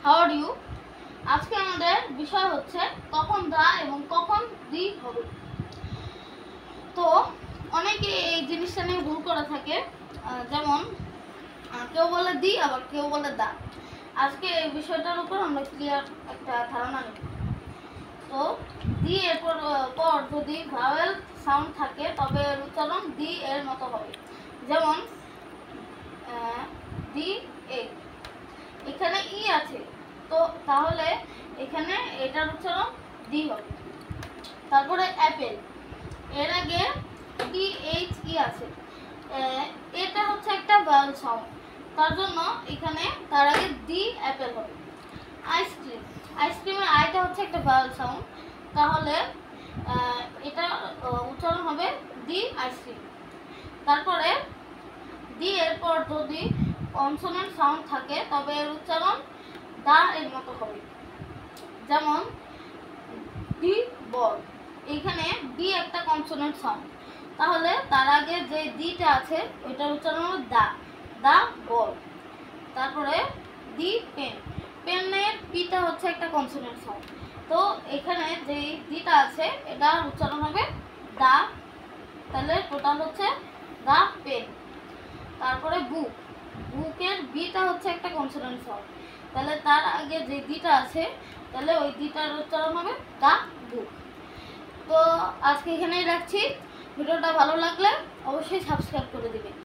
How are you? আজকে আমাদের বিষয় হচ্ছে কখন দা এবং কখন দি হবে। তো অনেকে এই জিনিসটা নিয়ে ভুল করে থাকে, যেমন কেউ বলে দি আবার কেউ বলে দা। আজকে এই বিষয়টার উপর আমরা ক্লিয়ার একটা ধারণা নেব। তো দি এর পর যদি ভাওয়েল সাউন্ড থাকে তবে এর উচ্চারণ দি এর মতো হবে। যেমন দি এ, এখানে ই আছে, তো তাহলে এখানে এটার উচ্চারণ দি হবে। তারপরে অ্যাপেল, এর আগে টি এইচ ই আছে, এটা হচ্ছে একটা ভাওয়েল সাউন্ড, তার জন্য এখানে তার আগে দি অ্যাপেল হবে। আইসক্রিম, আইসক্রিমের আইটা হচ্ছে একটা ভাওয়েল সাউন্ড, তাহলে এটা উচ্চারণ হবে দি আইসক্রিম। তারপরে দি এর পর যদি কনসোনেন্ট সাউন্ড থাকে তবে এর উচ্চারণ দা এর মতো হবে। যেমন দি বল, এখানে ডি একটা কনসোনেন্ট সাউন্ড, তাহলে তার আগে যে দিটা আছে ওইটার উচ্চারণ হলো দা, দা বল। তারপরে দি পেন, পেনের পিটা হচ্ছে একটা কনসোনেন্ট সাউন্ড, তো এখানে যে দিটা আছে এটার উচ্চারণ হবে দা, তাহলে টোটাল হচ্ছে দা পেন। তারপরে বুক, বুকের বিটা হচ্ছে একটা কনসোনেন্ট সাউন্ড, তাহলে তার আগে যে দিটা আছে তাহলে ওই দিটার উচ্চারণ হবে দা বুক। তো আজকে এখানেই রাখছি। ভিডিওটা ভালো লাগলে অবশ্যই সাবস্ক্রাইব করে দিবেন।